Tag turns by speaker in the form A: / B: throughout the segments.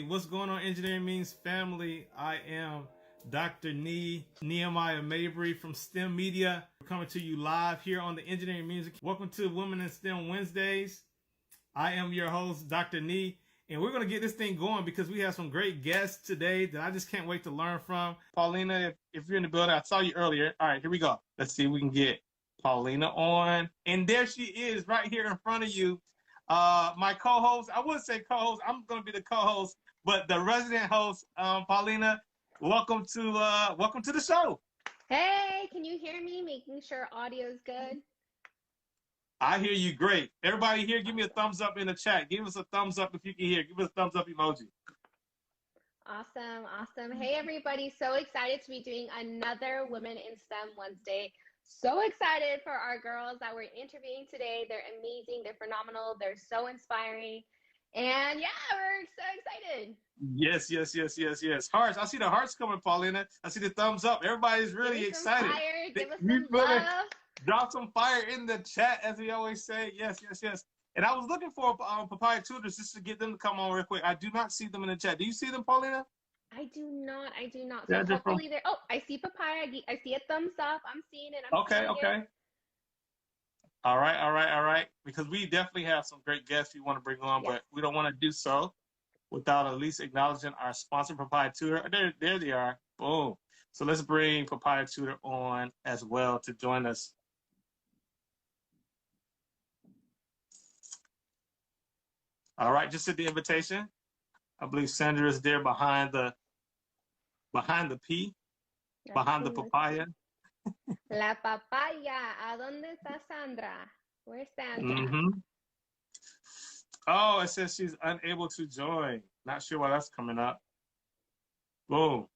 A: What's going on, Engineering Means family? I am Dr. Nehemiah Mabry from STEMedia. We're coming to you live here on the Engineering Means. Welcome to Women in STEM Wednesdays. I am your host, Dr. Nee, and we're going to get this thing going because we have some great guests today that I just can't wait to learn from. Paulina, if you're in the building, I saw you earlier. All right, here we go. Let's see if we can get Paulina on. And there she is right here in front of you. My co-host, I wouldn't say co-host, I'm going to be the co-host, but the resident host, Paulina, welcome to the show.
B: Hey, can you hear me? Making sure audio is good.
A: I hear you great. Everybody here, give me a thumbs up in the chat. Give us a thumbs up if you can hear. Give us a thumbs up emoji.
B: Awesome, awesome. Hey, everybody. So excited to be doing another Women in STEM Wednesday. So excited for our girls that we're interviewing today. They're amazing. They're phenomenal. They're so inspiring. And yeah, we're so excited.
A: Yes. Hearts. I see the hearts coming, Paulina. I see the thumbs up. Everybody's really excited.
B: Fire. Give us some love.
A: Drop some fire in the chat, as we always say. Yes. And I was looking for Papaya tutors just to get them to come on real quick. I do not see them in the chat. Do you see them, Paulina?
B: I do not. So hopefully they're. Oh, I see Papaya. I see a thumbs up. I'm seeing it.
A: Okay. All right. Because we definitely have some great guests we want to bring on, but we don't want to do so without at least acknowledging our sponsor, Papaya Tutor. There they are. Boom. So let's bring Papaya Tutor on as well to join us. All right, just at the invitation. I believe Sandra is there behind the P, behind the papaya.
B: La papaya. ¿A dónde está Sandra? Where's Sandra?
A: Mm-hmm. Oh, it says she's unable to join. Not sure why that's coming up. Boom.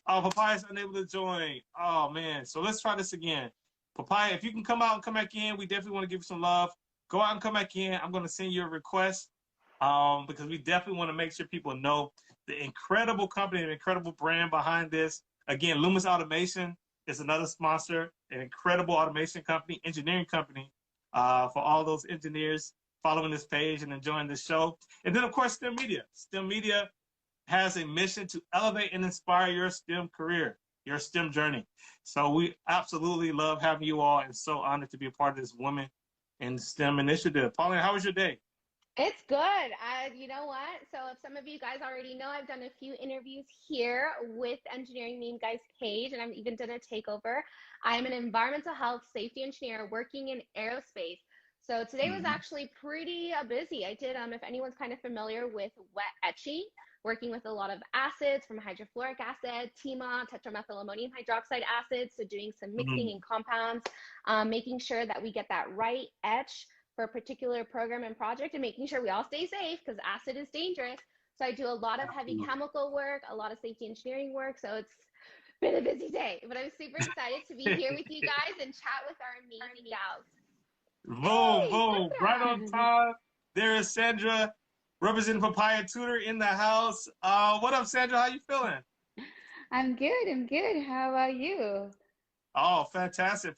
A: Oh, Papaya's unable to join. Oh, man. So let's try this again. Papaya, if you can come out and come back in, we definitely want to give you some love. Go out and come back in. I'm going to send you a request because we definitely want to make sure people know the incredible company, an incredible brand behind this. Again, Lumis Automation is another sponsor, an incredible automation company, engineering company for all those engineers following this page and enjoying this show. And then, of course, STEMedia. STEMedia has a mission to elevate and inspire your STEM career, your STEM journey. So we absolutely love having you all and so honored to be a part of this Women in STEM initiative. Paulina, how was your day?
B: It's good. You know what? So if some of you guys already know, I've done a few interviews here with Engineering Meme Guys page, and I've even done a takeover. I'm an environmental health safety engineer working in aerospace. So today was actually pretty busy. I did, if anyone's kind of familiar with wet etching, working with a lot of acids from hydrofluoric acid, TMA, tetramethylammonium hydroxide acid. So doing some mixing in compounds, making sure that we get that right etch for a particular program and project, and making sure we all stay safe because acid is dangerous. So I do a lot of heavy chemical work, a lot of safety engineering work. So it's been a busy day, but I'm super excited to be here with you guys and chat with our amazing gals.
A: Boom. Right on time. There is Sandra, representing Papaya Tutor in the house. What up, Sandra? How you feeling?
C: I'm good. How about you?
A: Oh, fantastic.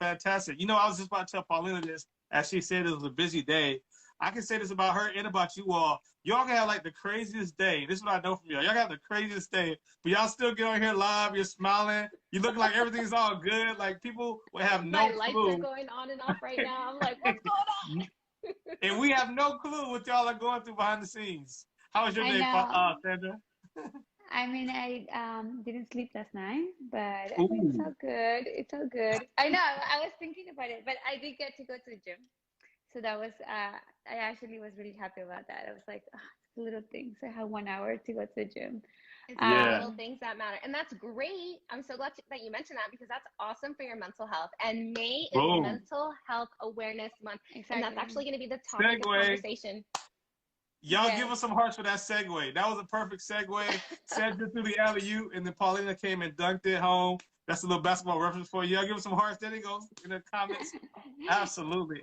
A: You know, I was just about to tell Paulina this. As she said, it was a busy day. I can say this about her and about you all. Y'all can have like the craziest day. This is what I know from y'all. Y'all have the craziest day, but y'all still get on here live. You're smiling. You look like everything's all good. Like people will have no clue.
B: My lights are going on and off right now. I'm like, what's going on?
A: And we have no clue what y'all are going through behind the scenes. How was your day, Sandra?
C: I mean, I didn't sleep last night, but I mean, it's all good. I know, I was thinking about it, but I did get to go to the gym. So that was, I actually was really happy about that. I was like, oh, it's little things. I have 1 hour to go to the gym.
B: It's the little things that matter. And that's great. I'm so glad that you mentioned that because that's awesome for your mental health. And May is Mental Health Awareness Month. Exactly. And that's actually going to be the topic of conversation.
A: Y'all give us some hearts for that segue. That was a perfect segue. Sandra through the alley-oop, and then Paulina came and dunked it home. That's a little basketball reference for you. Y'all give us some hearts. There they go in the comments. Absolutely.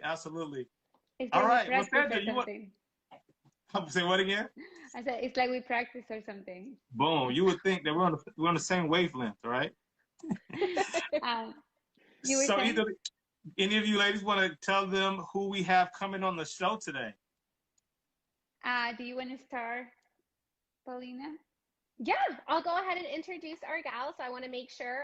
A: All right. Well, Sandra, you want... Say what again?
C: I said it's like we practice or something.
A: Boom. You would think that we're on the same wavelength, right? So either any of you ladies want to tell them who we have coming on the show today?
C: Do you want to start? Paulina?
B: Yeah, I'll go ahead and introduce our gals. So I want to make sure,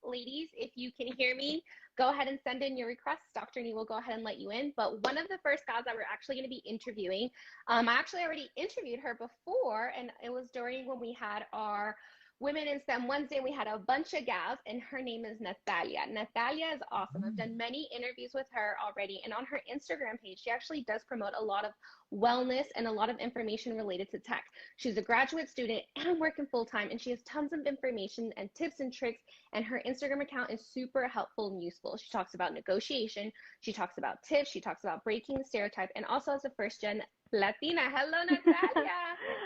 B: ladies, if you can hear me, go ahead and send in your requests. Dr. Nee will go ahead and let you in. But one of the first gals that we're actually going to be interviewing, I actually already interviewed her before, and it was during when we had our Women in STEM Wednesday. We had a bunch of gals, and her name is Natalia. Natalia is awesome. I've done many interviews with her already, and on her Instagram page, she actually does promote a lot of wellness and a lot of information related to tech. She's a graduate student and working full time, and she has tons of information and tips and tricks. And her Instagram account is super helpful and useful. She talks about negotiation, she talks about tips, she talks about breaking the stereotype, and also as a first gen Latina. Hello, Natalia.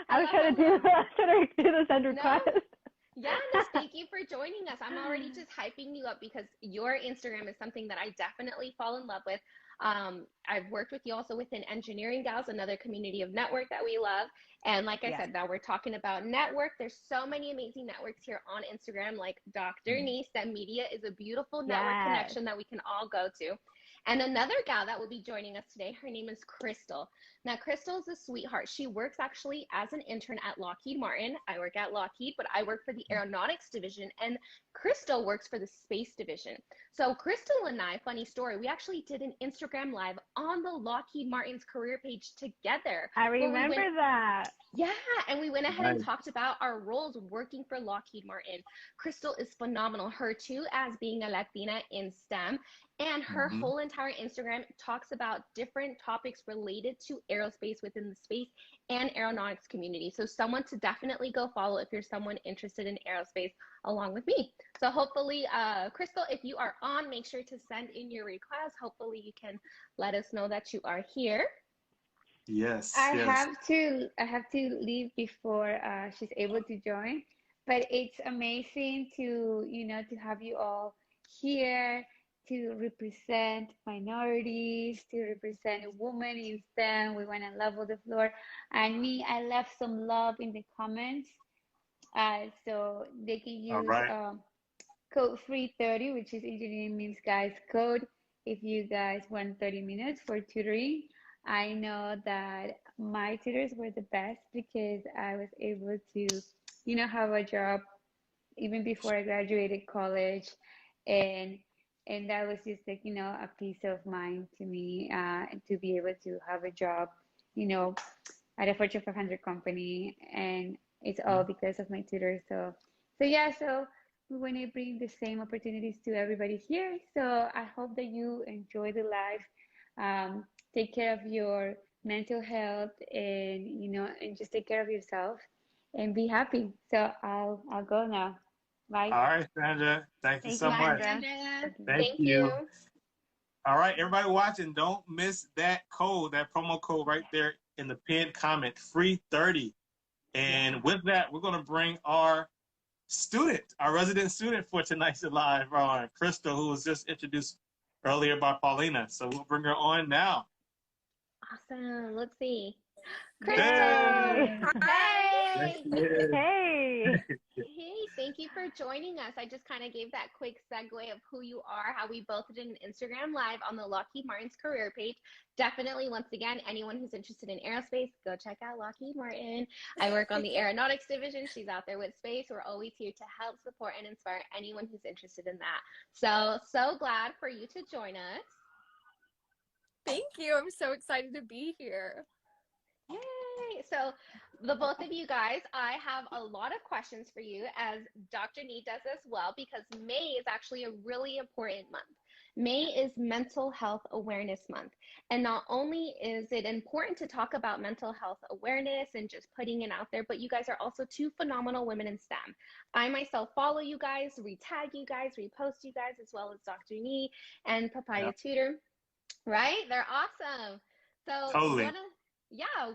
D: I was trying to do the send request.
B: No. Yeah, no, thank you for joining us. I'm already just hyping you up because your Instagram is something that I definitely fall in love with. I've worked with you also within Engineering Gals, another community of network that we love. And like I said, now we're talking about network. There's so many amazing networks here on Instagram, like Dr. Nee. STEMedia is a beautiful network connection that we can all go to. And another gal that will be joining us today, her name is Krystal. Now, Krystal is a sweetheart. She works actually as an intern at Lockheed Martin. I work at Lockheed, but I work for the aeronautics division, and Krystal works for the space division. So Krystal and I, funny story, we actually did an Instagram live on the Lockheed Martin's career page together.
D: I remember that.
B: Yeah, and we went ahead and talked about our roles working for Lockheed Martin. Krystal is phenomenal. Her too, as being a Latina in STEM. And her whole entire Instagram talks about different topics related to aerospace within the space and aeronautics community. So someone to definitely go follow if you're someone interested in aerospace along with me. So hopefully, Krystal, if you are on, make sure to send in your request. Hopefully you can let us know that you are here.
A: Yes.
C: I have to leave before she's able to join, but it's amazing to, to have you all here, to represent minorities, to represent women in STEM. We want to level the floor. And me, I left some love in the comments, so they can use code free 30, which is Engineering Memes Guys code, if you guys want 30 minutes for tutoring. I know that my tutors were the best because I was able to, have a job even before I graduated college, and that was just like, a peace of mind to me, to be able to have a job, at a Fortune 500 company, and it's all because of my tutors. So we want to bring the same opportunities to everybody here. So I hope that you enjoy the live. Take care of your mental health, and and just take care of yourself and be happy. So I'll go now. Bye.
A: All right, Sandra. Thank you so much. Thank you. All right, everybody watching, don't miss that code, that promo code right there in the pinned comment, free 30. And with that, we're going to bring our student, our resident student for tonight's live, Krystal, who was just introduced earlier by Paulina. So we'll bring her on now.
B: Awesome. Let's see.
A: Krystal!
B: Hey!
D: Hey!
B: Hey, thank you for joining us. I just kind of gave that quick segue of who you are, how we both did an Instagram live on the Lockheed Martin's career page. Definitely, once again, anyone who's interested in aerospace, go check out Lockheed Martin. I work on the aeronautics division. She's out there with space. We're always here to help, support, and inspire anyone who's interested in that. So glad for you to join us.
E: Thank you. I'm so excited to be here.
B: Yay! So the both of you guys, I have a lot of questions for you, as Dr. Nee does as well, because May is actually a really important month. May is Mental Health Awareness Month. And not only is it important to talk about mental health awareness and just putting it out there, but you guys are also two phenomenal women in STEM. I myself follow you guys, retag you guys, repost you guys, as well as Dr. Nee and Papaya Tutor. Right? They're awesome. So
A: totally.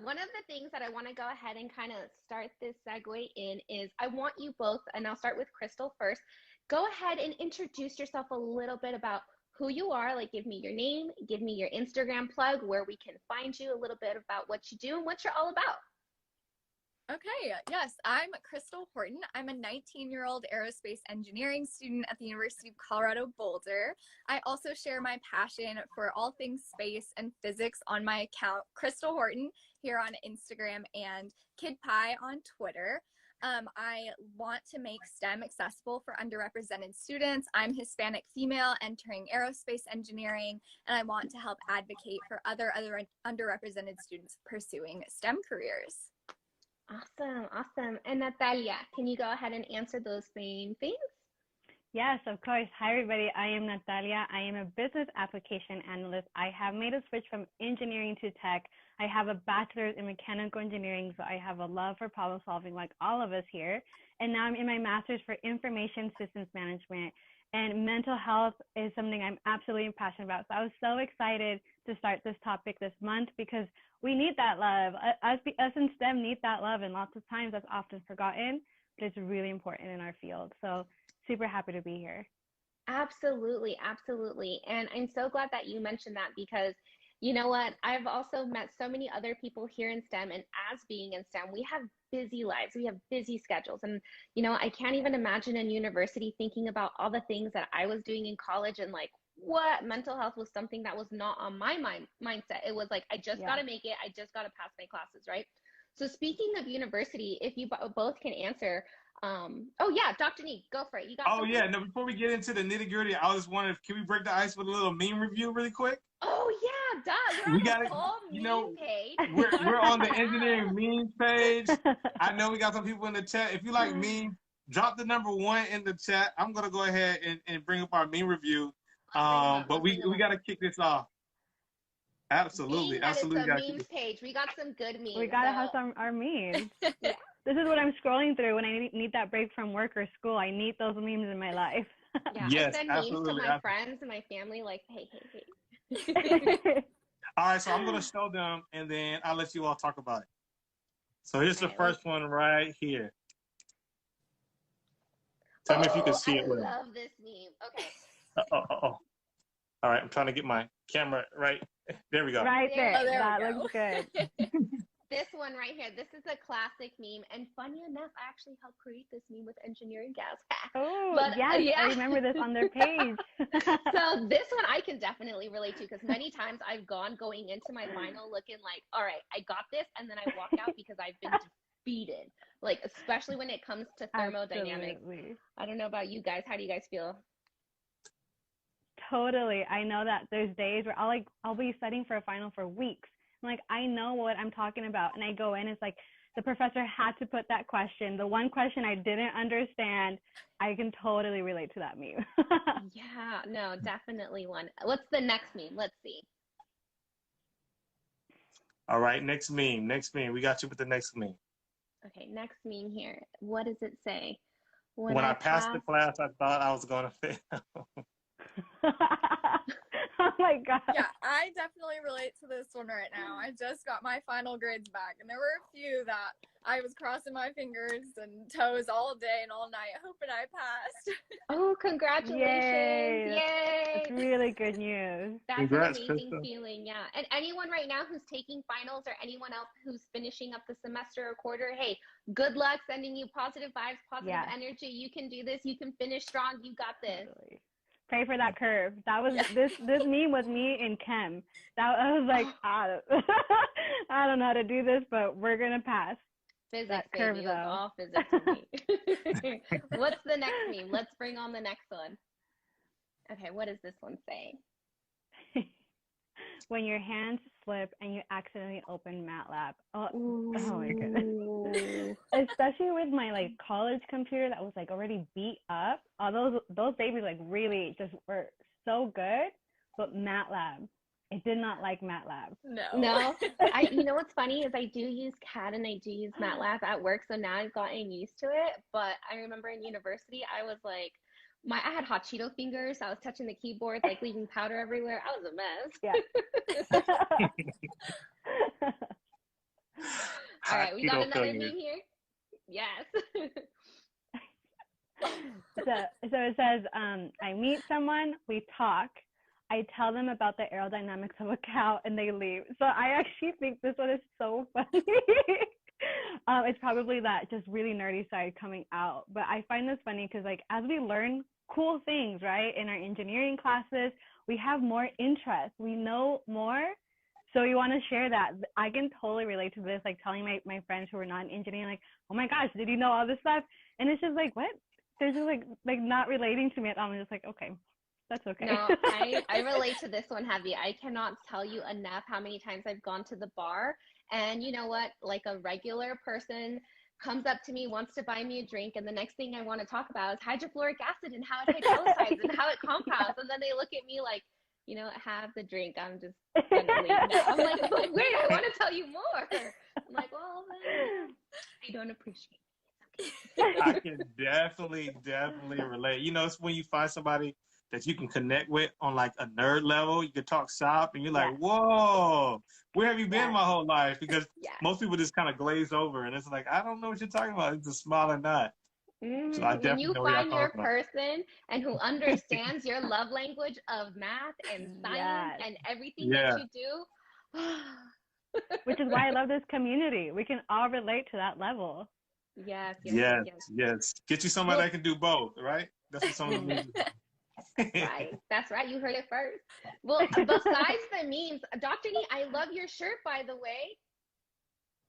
B: One of the things that I want to go ahead and kind of start this segue in is I want you both, and I'll start with Krystal first, go ahead and introduce yourself a little bit about who you are. Like, give me your name, give me your Instagram plug, where we can find you, a little bit about what you do and what you're all about.
E: Okay, yes, I'm Krystal Horton. I'm a 19-year-old aerospace engineering student at the University of Colorado Boulder. I also share my passion for all things space and physics on my account, Krystal Horton, here on Instagram and KidPie on Twitter. I want to make STEM accessible for underrepresented students. I'm Hispanic female entering aerospace engineering, and I want to help advocate for other underrepresented students pursuing STEM careers.
B: Awesome, awesome. And Natalia, can you go ahead and answer those same things?
D: Yes, of course. Hi, everybody. I am Natalia. I am a business application analyst. I have made a switch from engineering to tech. I have a bachelor's in mechanical engineering, so I have a love for problem solving like all of us here. And now I'm in my master's for information systems management. And mental health is something I'm absolutely passionate about. So I was so excited to start this topic this month because we need that love. Us in STEM need that love, and lots of times that's often forgotten, but it's really important in our field. So super happy to be here.
B: Absolutely, absolutely. And I'm so glad that you mentioned that because you know what? I've also met so many other people here in STEM, and as being in STEM, we have busy lives, we have busy schedules. And, you know, I can't even imagine in university thinking about all the things that I was doing in college and like, what mental health was something that was not on my mindset. It was like, I just got to make it. I just got to pass my classes, right? So speaking of university, if you both can answer, oh yeah, Dr. Nee, go for it. You got something?
A: Yeah, no, before we get into the nitty gritty, I was wondering, can we break the ice with a little meme review really quick?
B: Oh yeah, duh. We're on the whole meme page.
A: We're on the engineering memes page. I know we got some people in the chat. If you like memes, drop the number 1 in the chat. I'm gonna go ahead and bring up our meme review. But we gotta kick this off. Absolutely,
B: Being that
A: absolutely.
B: It's a memes page. We got some good memes.
D: We gotta have our memes. Yeah. This is what I'm scrolling through when I need that break from work or school. I need those memes in my life.
B: Yeah,
A: yes,
B: I send memes to my friends and my family like, hey.
A: All right, so I'm gonna show them and then I'll let you all talk about it. So here's the first one right here. Tell me if you can see it.
B: I love this meme. Okay.
A: All right, I'm trying to get my camera right. There we go.
D: Right there.
E: Oh, there
D: that looks good.
B: This one right here. This is a classic meme. And funny enough, I actually helped create this meme with Engineering Gals.
D: Oh, yes. Yeah. I remember this on their page.
B: So this one I can definitely relate to because many times I've going into my final looking like, all right, I got this. And then I walk out because I've been defeated. Like, especially when it comes to thermodynamics.
D: Absolutely.
B: I don't know about you guys. How do you guys feel?
D: Totally. I know that there's days where I'll be studying for a final for weeks. I'm like, I know what I'm talking about. And I go in, it's like the professor had to put that question. The one question I didn't understand, I can totally relate to that meme.
B: Yeah, no, definitely one. What's the next meme? Let's see.
A: All right, next meme. We got you with the next meme.
B: Okay, next meme here. What does it say?
A: When I passed the class, I thought I was going to fail.
D: Oh my God.
E: Yeah, I definitely relate to this one right now. I just got my final grades back, and there were a few that I was crossing my fingers and toes all day and all night, hoping I passed.
B: Oh, congratulations. Yay.
D: That's really good news.
B: That's
A: Congrats,
B: an amazing
A: Krystal.
B: feeling, yeah. And anyone right now who's taking finals or anyone else who's finishing up the semester or quarter, hey, good luck, sending you positive vibes, positive energy. You can do this. You can finish strong. You got this.
D: Totally. Pray for that curve. That was this meme was me in chem. I was like, I don't know how to do this, but we're gonna pass.
B: Physics,
D: that
B: baby.
D: curve,
B: It was
D: though.
B: all physics for me. What's the next meme? Let's bring on the next one. Okay, what does this one say?
D: When your hands slip and you accidentally open MATLAB. Oh my goodness. Especially with my like college computer that was like already beat up. Those babies like really just were so good. But MATLAB, it did not like MATLAB.
B: No. You know what's funny is I do use CAD and I do use MATLAB at work, so now I've gotten used to it. But I remember in university, I was like, I had hot Cheeto fingers. I was touching the keyboard, like leaving powder everywhere. I was a mess.
D: Yeah.
B: All right, we got another meme here. Yes.
D: So it says, I meet someone, we talk, I tell them about the aerodynamics of a cow, and they leave. So I actually think this one is so funny. It's probably that just really nerdy side coming out. But I find this funny because like as we learn cool things, right, in our engineering classes, we have more interest. We know more. So we want to share that. I can totally relate to this, like telling my friends who are not in engineering, like, oh my gosh, did you know all this stuff? And it's just like, what? They're just like not relating to me at all. I'm just like, okay, that's okay.
B: No, I relate to this one heavy. I cannot tell you enough how many times I've gone to the bar and you know what? Like a regular person comes up to me, wants to buy me a drink, and the next thing I want to talk about is hydrofluoric acid and how it hydrolyzes and how it compounds. And then they look at me like, you know, have the drink. I'm just gonna leave now. I'm like, but wait, I want to tell you more. I'm like, well, I don't appreciate it.
A: I can definitely relate. You know, it's when you find somebody that you can connect with on like a nerd level. You can talk shop, and you're like, whoa, where have you been my whole life? Because most people just kind of glaze over, and it's like, I don't know what you're talking about. It's a smile and nod.
B: Mm-hmm.
A: So I
B: when you find your
A: about.
B: person and who understands your love language of math and science and everything that you do.
D: Which is why I love this community. We can all relate to that level.
B: Yes.
A: Get you somebody that can do both, right? That's what someone needs.
B: Right. That's right. You heard it first. Well, besides the memes, Dr. Nee, I love your shirt, by the way.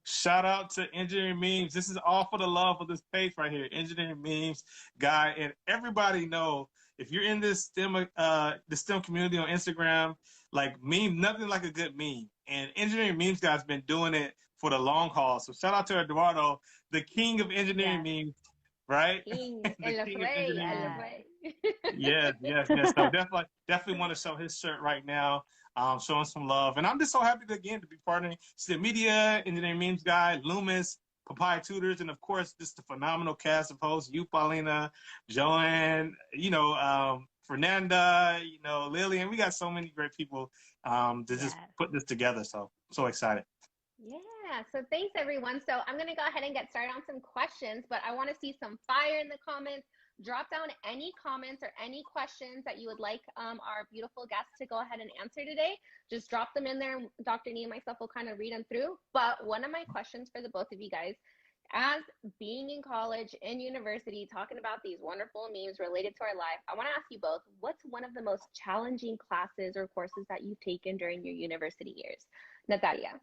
A: Shout out to Engineering Memes. This is all for the love of this page right here, Engineering Memes guy. And everybody know if you're in this the STEM community on Instagram, like meme, nothing like a good meme. And Engineering Memes guy's been doing it for the long haul. So shout out to Eduardo, the king of engineering memes, right?
B: King, el rey.
A: Yes. So definitely want to show his shirt right now. Showing some love. And I'm just so happy to be partnering STEMedia, Engineering Memes Guy, Lumis, Papaya Tutors, and of course, just the phenomenal cast of hosts, you, Paulina, Joanne, Fernanda, Lillian. We got so many great people to just put this together. So excited.
B: Yeah, so thanks everyone. So I'm going to go ahead and get started on some questions, but I want to see some fire in the comments. Drop down any comments or any questions that you would like our beautiful guests to go ahead and answer today. Just drop them in there. Dr. Nee and myself will kind of read them through. But one of my questions for the both of you guys, as being in college, in university, talking about these wonderful memes related to our life, I want to ask you both, what's one of the most challenging classes or courses that you've taken during your university years? Natalia.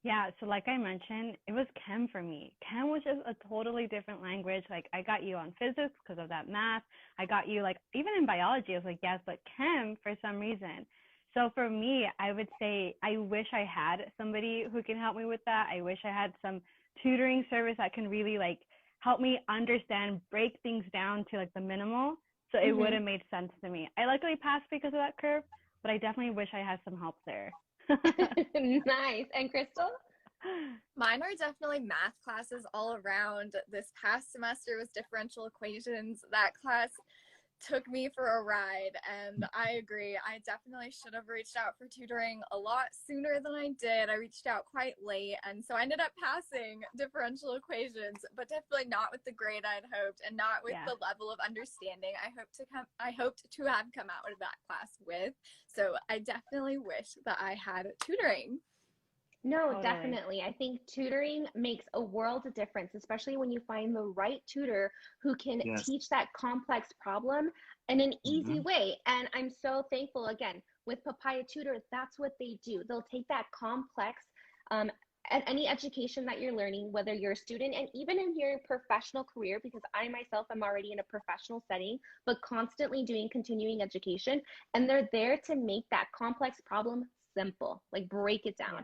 D: Yeah, so like I mentioned, it was chem for me. Chem was just a totally different language. Like I got you on physics because of that math. I got you like even in biology, I was like, yes, but chem for some reason. So for me, I would say I wish I had somebody who can help me with that. I wish I had some tutoring service that can really like help me understand, break things down to like the minimal. So it would have made sense to me. I luckily passed because of that curve, but I definitely wish I had some help there.
B: Nice. And Krystal?
E: Mine are definitely math classes all around. This past semester was differential equations. That class took me for a ride, and I agree. I definitely should have reached out for tutoring a lot sooner than I did. I reached out quite late, and so I ended up passing differential equations, but definitely not with the grade I'd hoped and not with the level of understanding I hoped to have come out of that class with. So I definitely wish that I had tutoring.
B: No, definitely. I think tutoring makes a world of difference, especially when you find the right tutor who can teach that complex problem in an easy way. And I'm so thankful, again, with Papaya Tutor, that's what they do. They'll take that complex, any education that you're learning, whether you're a student and even in your professional career, because I myself am already in a professional setting, but constantly doing continuing education. And they're there to make that complex problem simple, like break it down.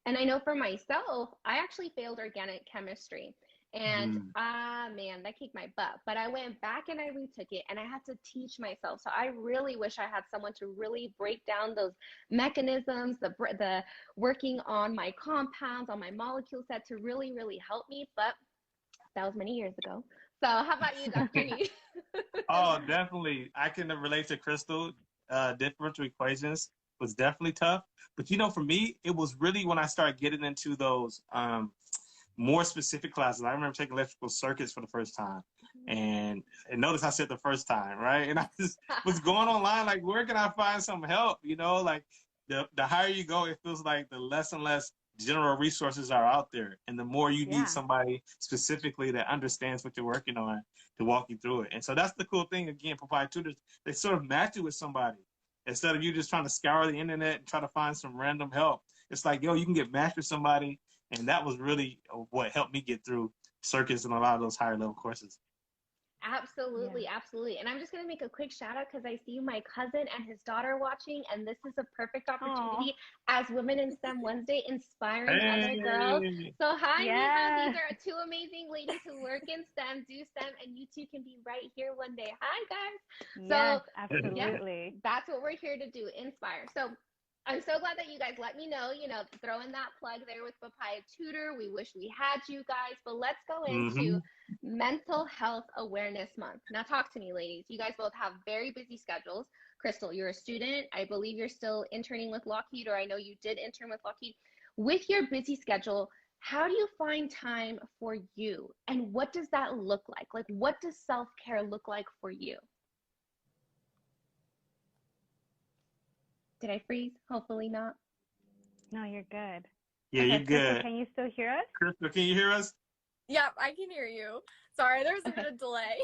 B: And I know for myself, I actually failed organic chemistry. And man, that kicked my butt. But I went back and I retook it and I had to teach myself. So I really wish I had someone to really break down those mechanisms, the working on my compounds, on my molecule set to really, really help me. But that was many years ago. So how about you, Dr. Nee?
A: Oh, definitely. I can relate to Krystal. Differential equations was definitely tough. But for me, it was really when I started getting into those more specific classes. I remember taking electrical circuits for the first time. And notice I said the first time, right? And I just was going online, like, where can I find some help? Like the higher you go, it feels like the less and less general resources are out there. And the more you need somebody specifically that understands what you're working on to walk you through it. And so that's the cool thing, again, Papaya Tutors, they sort of match you with somebody. Instead of you just trying to scour the internet and try to find some random help. It's like, yo, you can get matched with somebody. And that was really what helped me get through circuits and a lot of those higher level courses.
B: Absolutely, absolutely. And I'm just going to make a quick shout out because I see my cousin and his daughter watching, and this is a perfect opportunity as Women in STEM Wednesday, inspiring other girls. So hi, Neha. These are two amazing ladies who work in STEM, do STEM, and you two can be right here one day. Hi, guys.
D: Yes, absolutely.
B: That's what we're here to do, inspire. So I'm so glad that you guys let me know, throw in that plug there with Papaya Tutor. We wish we had you guys, but let's go into Mental Health Awareness Month. Now talk to me, ladies. You guys both have very busy schedules. Krystal, you're a student. I believe you're still interning with Lockheed, or I know you did intern with Lockheed. With your busy schedule, how do you find time for you? And what does that look like? Like, what does self-care look like for you? Did I freeze? Hopefully not.
D: No, you're good.
A: Yeah, you're good.
D: Krystal, can you still hear us?
A: Krystal, can you hear us?
E: Yeah, I can hear you. Sorry, there was a bit of delay.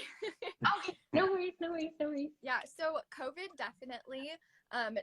B: Okay, no worries, no worries, no worries.
E: Yeah, so COVID definitely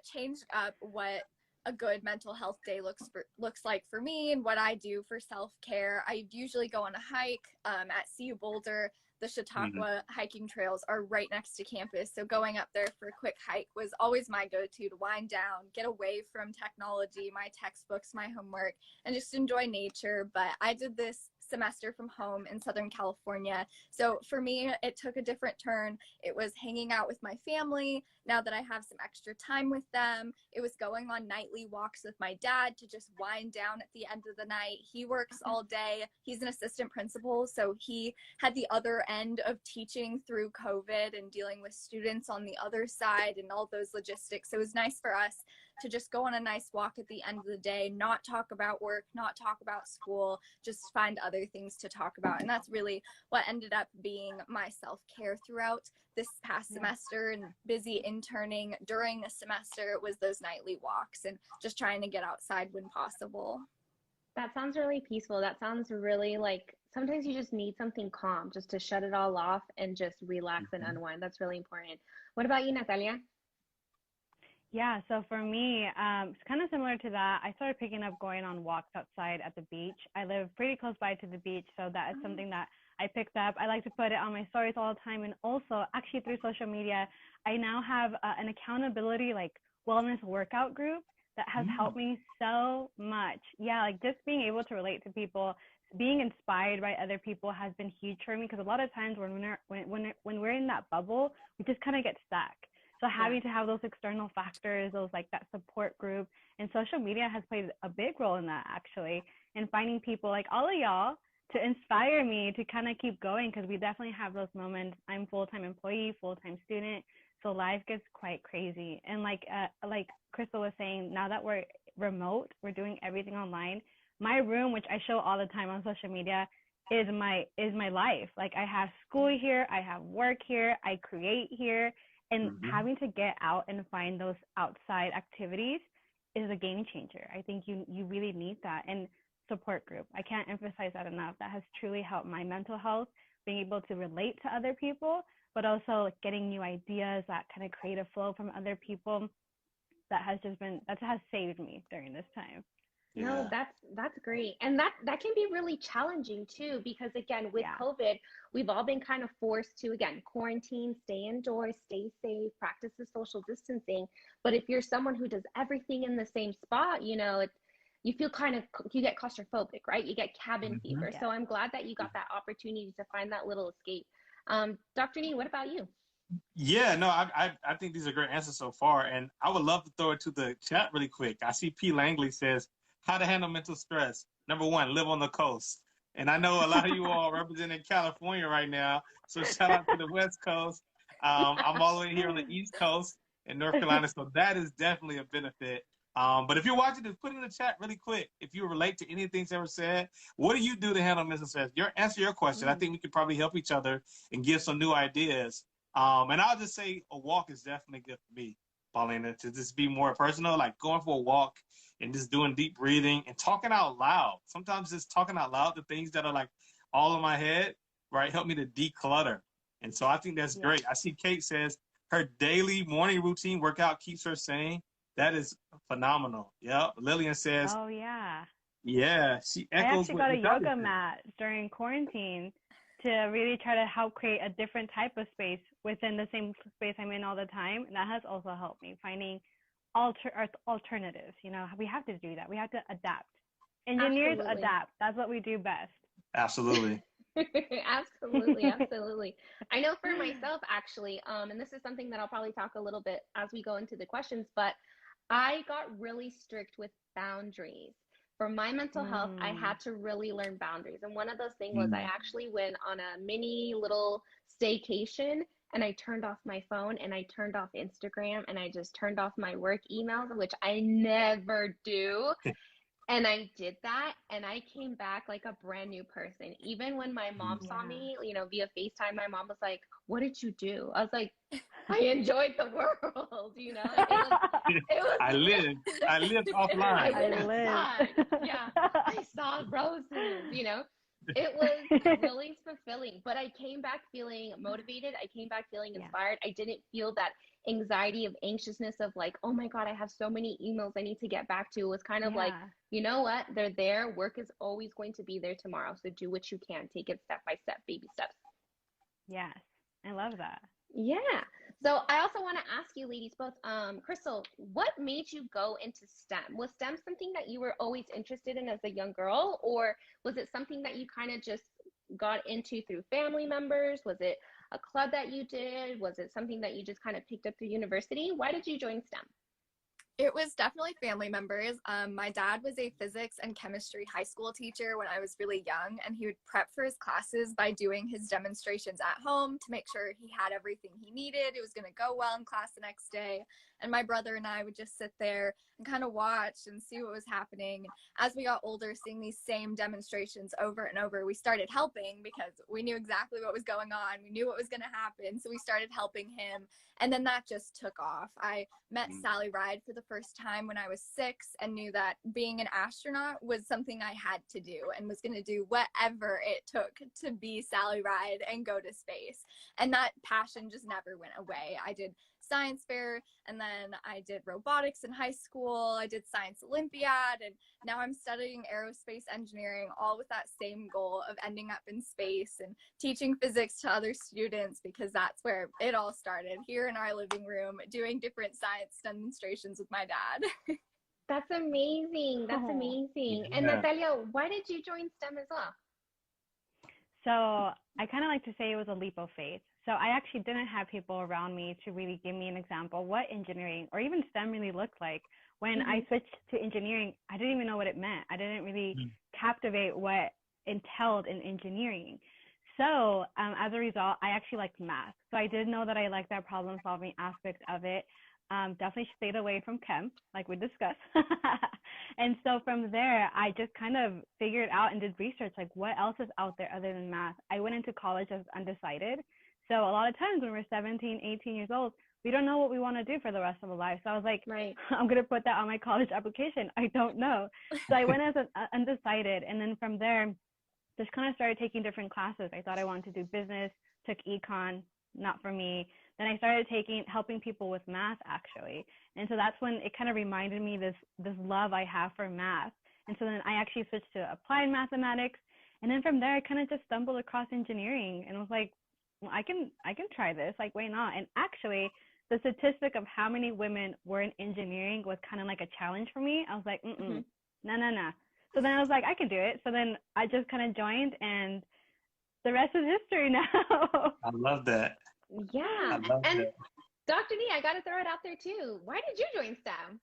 E: changed up what a good mental health day looks like for me and what I do for self-care. I usually go on a hike at CU Boulder. The Chautauqua hiking trails are right next to campus. So going up there for a quick hike was always my go-to to wind down, get away from technology, my textbooks, my homework, and just enjoy nature. But I did this semester from home in Southern California. So for me, it took a different turn. It was hanging out with my family. Now that I have some extra time with them, it was going on nightly walks with my dad to just wind down at the end of the night. He works all day. He's an assistant principal, so he had the other end of teaching through COVID and dealing with students on the other side and all those logistics. So it was nice for us to just go on a nice walk at the end of the day, not talk about work, not talk about school, just find other things to talk about. And that's really what ended up being my self-care throughout this past semester, and busy interning during a semester was those nightly walks and just trying to get outside when possible.
B: That sounds really peaceful. That sounds really like sometimes you just need something calm just to shut it all off and just relax and unwind. That's really important. What about you, Natalia?
D: Yeah, so for me, it's kind of similar to that. I started picking up going on walks outside at the beach. I live pretty close by to the beach, so that is something that I picked up. I like to put it on my stories all the time, and also actually through social media, I now have an accountability like wellness workout group that has helped me so much. Yeah, like just being able to relate to people, being inspired by other people has been huge for me, because a lot of times when we're in that bubble, we just kind of get stuck. So having to have those external factors, those like that support group, and social media has played a big role in that actually, and finding people like all of y'all to inspire me to kind of keep going, because we definitely have those moments. I'm full-time employee, full-time student, so life gets quite crazy. And like Krystal was saying, now that we're remote, we're doing everything online. My room, which I show all the time on social media, is my life. Like I have school here, I have work here, I create here. And having to get out and find those outside activities is a game changer. I think you really need that. And support group, I can't emphasize that enough. That has truly helped my mental health, being able to relate to other people, but also like getting new ideas that kind of create a flow from other people. That has saved me during this time.
B: No, that's great. And that can be really challenging too, because again, with COVID, we've all been kind of forced to, again, quarantine, stay indoors, stay safe, practice the social distancing. But if you're someone who does everything in the same spot, you feel you get claustrophobic, right? You get cabin fever. So I'm glad that you got that opportunity to find that little escape. Dr. Nee, what about you?
A: Yeah, no, I think these are great answers so far. And I would love to throw it to the chat really quick. I see P. Langley says, how to handle mental stress. Number one, live on the coast. And I know a lot of you all representing California right now. So shout out to the West Coast. I'm all the way here on the East Coast in North Carolina. So that is definitely a benefit. But if you're watching this, put in the chat really quick. If you relate to anything ever said, what do you do to handle mental stress? Answer your question. I think we could probably help each other and give some new ideas. And I'll just say a walk is definitely good for me. Paulina, to just be more personal, like going for a walk and just doing deep breathing and talking out loud. Sometimes just talking out loud, the things that are like all in my head, right, help me to declutter. And so I think that's great. I see Kate says her daily morning routine workout keeps her sane. That is phenomenal. Yeah. Lillian says,
D: oh yeah.
A: Yeah, she
D: I
A: echoes
D: actually
A: what
D: got a
A: Natalia
D: yoga
A: said.
D: mat during quarantine to really try to help create a different type of space within the same space I'm in all the time. And that has also helped me finding alternatives. You know, we have to do that. We have to adapt. Engineers
B: Absolutely.
D: adapt. That's what we do best.
A: Absolutely.
B: Absolutely, absolutely. I know for myself, actually, and this is something that I'll probably talk a little bit as we go into the questions, but I got really strict with boundaries. For my mental health, I had to really learn boundaries. And one of those things was I actually went on a mini little staycation and I turned off my phone and I turned off Instagram and I just turned off my work emails, which I never do. And I did that and I came back like a brand new person. Even when my mom saw me, you know, via FaceTime, my mom was like, "What did you do?" I was like, "I enjoyed the world," you know? It was
A: I lived offline.
B: I went outside. Yeah. I saw roses, you know? It was really fulfilling, but I came back feeling motivated. I came back feeling inspired. I didn't feel that anxiety of anxiousness of like, oh my God, I have so many emails I need to get back to. It was kind of like, you know what? They're there. Work is always going to be there tomorrow. So do what you can. Take it step by step, baby steps.
D: Yes. I love that.
B: Yeah. So I also want to ask you ladies both, Krystal, what made you go into STEM? Was STEM something that you were always interested in as a young girl, or was it something that you kind of just got into through family members? Was it a club that you did? Was it something that you just kind of picked up through university? Why did you join STEM?
E: It was definitely family members. My dad was a physics and chemistry high school teacher when I was really young, and he would prep for his classes by doing his demonstrations at home to make sure he had everything he needed. It was going to go well in class the next day. And my brother and I would just sit there and kind of watch and see what was happening. As we got older, seeing these same demonstrations over and over, we started helping because we knew exactly what was going on. We knew what was going to happen. So we started helping him. And then that just took off. I met Sally Ride for the first time when I was 6 and knew that being an astronaut was something I had to do and was going to do whatever it took to be Sally Ride and go to space. And that passion just never went away. I did science fair, and then I did robotics in high school. I did science Olympiad, and now I'm studying aerospace engineering, all with that same goal of ending up in space and teaching physics to other students, because that's where it all started, here in our living room, doing different science demonstrations with my dad.
B: That's amazing. That's amazing. And Natalia, why did you join STEM as well?
D: So I kind of like to say it was a leap of faith. So I actually didn't have people around me to really give me an example what engineering or even STEM really looked like. When I switched to engineering, I didn't even know what it meant. I didn't really captivate what entailed in engineering. So as a result, I actually liked math. So I did know that I liked that problem solving aspect of it. Definitely stayed away from chem, like we discussed. And so from there, I just kind of figured out and did research, like what else is out there other than math. I went into college as undecided. So a lot of times when we're 17, 18 years old, we don't know what we want to do for the rest of our life. So I was like, I'm going to put that on my college application. I don't know. So I went as an undecided. And then from there, just kind of started taking different classes. I thought I wanted to do business, took econ, not for me. Then I started helping people with math, actually. And so that's when it kind of reminded me this love I have for math. And so then I actually switched to applied mathematics. And then from there, I kind of just stumbled across engineering and was like, well, I can try this. Like, why not? And actually, the statistic of how many women were in engineering was kind of like a challenge for me. I was like, no. So then I was like, I can do it. So then I just kind of joined, and the rest is history now.
A: I love that.
B: Yeah. And Dr. Nee, I got to throw it out there too. Why did you join STEM?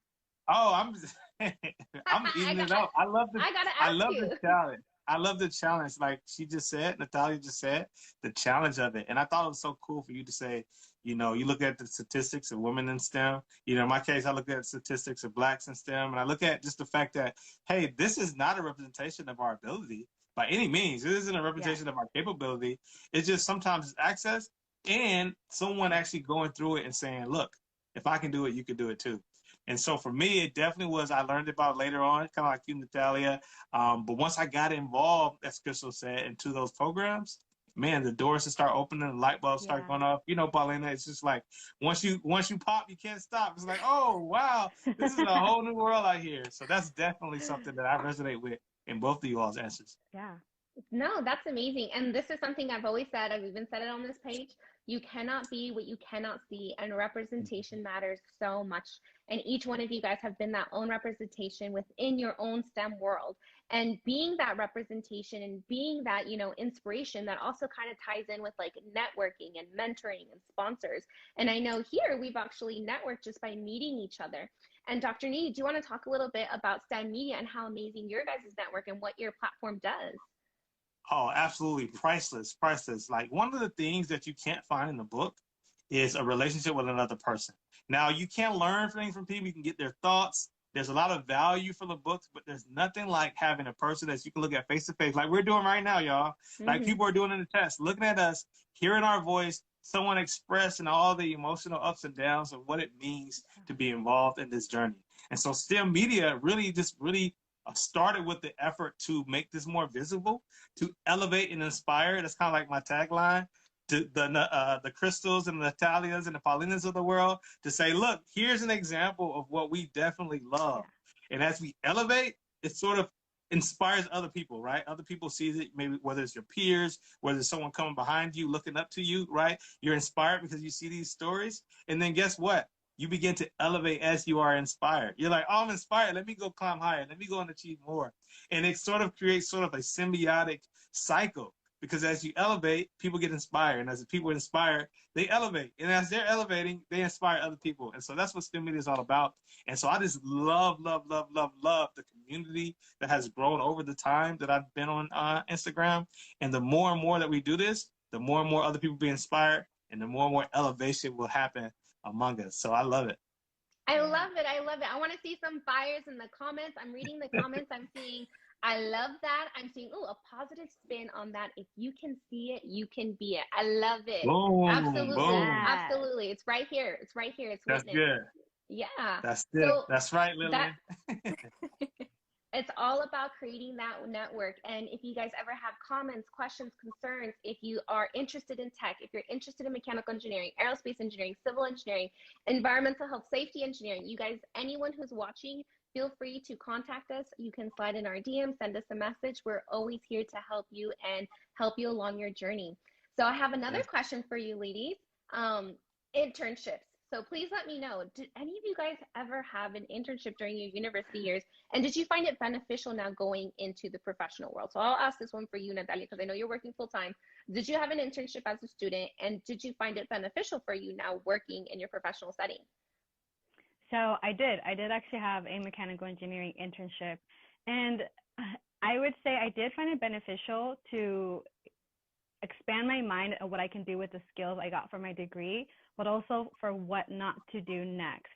A: Oh, I'm eating it up. I love the challenge. I love the challenge. Like she just said, Natalia just said, the challenge of it. And I thought it was so cool for you to say, you know, you look at the statistics of women in STEM. You know, in my case, I look at statistics of Blacks in STEM. And I look at just the fact that, hey, this is not a representation of our ability by any means. It isn't a representation of our capability. It's just sometimes it's access and someone actually going through it and saying, look, if I can do it, you can do it too. And so for me, it definitely was, I learned about it later on, kind of like you, Natalia. But once I got involved, as Krystal said, into those programs, man, the doors to start opening, the light bulbs start going off. You know, Paulina, it's just like once you pop, you can't stop. It's like, oh wow, this is a whole new world out here. So that's definitely something that I resonate with in both of you all's answers.
D: Yeah.
B: No, that's amazing. And this is something I've always said. I've even said it on this page. You cannot be what you cannot see, and representation matters so much. And each one of you guys have been that own representation within your own STEM world. And being that representation and being that, you know, inspiration that also kind of ties in with like networking and mentoring and sponsors. And I know here we've actually networked just by meeting each other. And Dr. Nee, do you want to talk a little bit about STEMedia and how amazing your guys' network and what your platform does?
A: Oh, absolutely priceless, priceless. Like one of the things that you can't find in the book is a relationship with another person. Now, you can learn things from people, you can get their thoughts. There's a lot of value for the books, but there's nothing like having a person that you can look at face to face, like we're doing right now, y'all. Like people are doing in the test, looking at us, hearing our voice, someone expressing all the emotional ups and downs of what it means to be involved in this journey. And so STEMedia really started with the effort to make this more visible, to elevate and inspire. That's kind of like my tagline to the Krystals and the Natalias and the Paulinas of the world, to say, look, here's an example of what we definitely love. And as we elevate, it sort of inspires other people, right? Other people see it, maybe whether it's your peers, whether it's someone coming behind you, looking up to you, right? You're inspired because you see these stories. And then guess what? You begin to elevate as you are inspired. You're like, oh, I'm inspired. Let me go climb higher. Let me go and achieve more. And it sort of creates sort of a symbiotic cycle, because as you elevate, people get inspired. And as the people inspire, they elevate. And as they're elevating, they inspire other people. And so that's what STEMedia is all about. And so I just love the community that has grown over the time that I've been on Instagram. And the more and more that we do this, the more and more other people be inspired, and the more and more elevation will happen among us. So I love it.
B: I love it. I love it. I want to see some fires in the comments. I'm reading the comments. I'm seeing, I love that. I'm seeing, oh, a positive spin on that. If you can see it, you can be it. I love it.
A: Boom,
B: absolutely.
A: boom.
B: Absolutely. It's right here. It's right here. It's
A: That's
B: witnessed.
A: good.
B: Yeah.
A: That's good. So that's right, Lillian.
B: It's all about creating that network. And if you guys ever have comments, questions, concerns, if you are interested in tech, if you're interested in mechanical engineering, aerospace engineering, civil engineering, environmental health, safety engineering, you guys, anyone who's watching, feel free to contact us. You can slide in our DM, send us a message. We're always here to help you and help you along your journey. So I have another question for you, ladies. Internships. So please let me know, did any of you guys ever have an internship during your university years? And did you find it beneficial now going into the professional world? So I'll ask this one for you, Natalia, because I know you're working full time. Did you have an internship as a student? And did you find it beneficial for you now working in your professional setting?
D: So I did actually have a mechanical engineering internship. And I would say I did find it beneficial to expand my mind of what I can do with the skills I got from my degree, but also for what not to do next.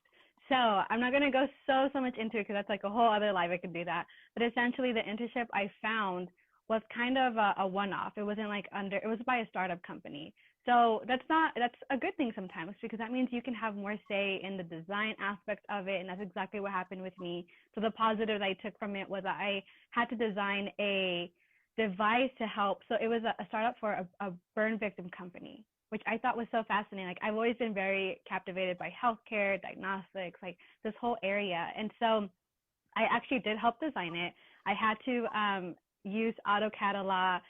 D: So I'm not going to go so much into it because that's like a whole other life I could do that. But essentially the internship I found was kind of a one-off. It wasn't like it was by a startup company. So that's a good thing sometimes, because that means you can have more say in the design aspect of it. And that's exactly what happened with me. So the positive I took from it was that I had to design a device to help. So it was a startup for a burn victim company, which I thought was so fascinating. Like I've always been very captivated by healthcare, diagnostics, like this whole area. And so I actually did help design it. I had to use AutoCAD a lot,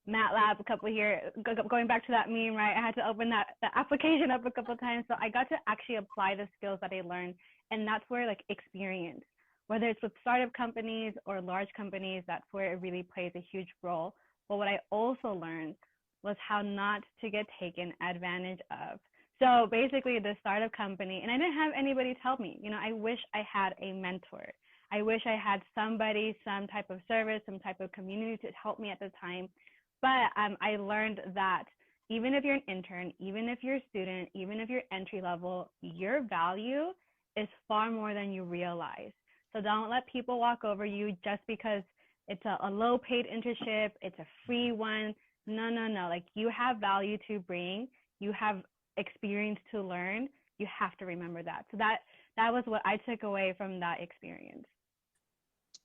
D: MATLAB a couple here, going back to that meme, right? I had to open that application up a couple of times. So I got to actually apply the skills that I learned. And that's where like experience, whether it's with startup companies or large companies, that's where it really plays a huge role. But what I also learned was how not to get taken advantage of. So basically the startup company, and I didn't have anybody tell me, you know, I wish I had a mentor. I wish I had somebody, some type of service, some type of community to help me at the time. But I learned that even if you're an intern, even if you're a student, even if you're entry level, your value is far more than you realize. So don't let people walk over you just because it's a low paid internship, it's a free one. No. Like you have value to bring, you have experience to learn. you have to remember that. So that was what I took away from that experience.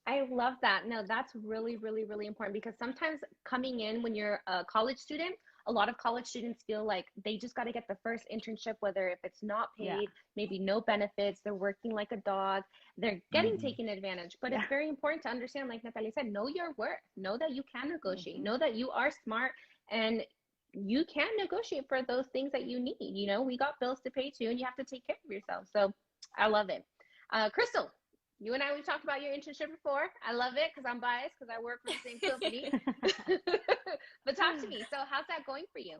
B: I love that. No, that's really, really, really important, because sometimes coming in when you're a college student, a lot of college students feel like they just got to get the first internship, whether if it's not paid, maybe no benefits, they're working like a dog, they're getting taken advantage. But it's very important to understand, like Natalia said, know your worth, know that you can negotiate, know that you are smart, and you can negotiate for those things that you need. You know, we got bills to pay too, and you have to take care of yourself. So I love it. Krystal, you and we've talked about your internship before. I love it because I'm biased because I work for the same company. But talk to me. So how's that going for you?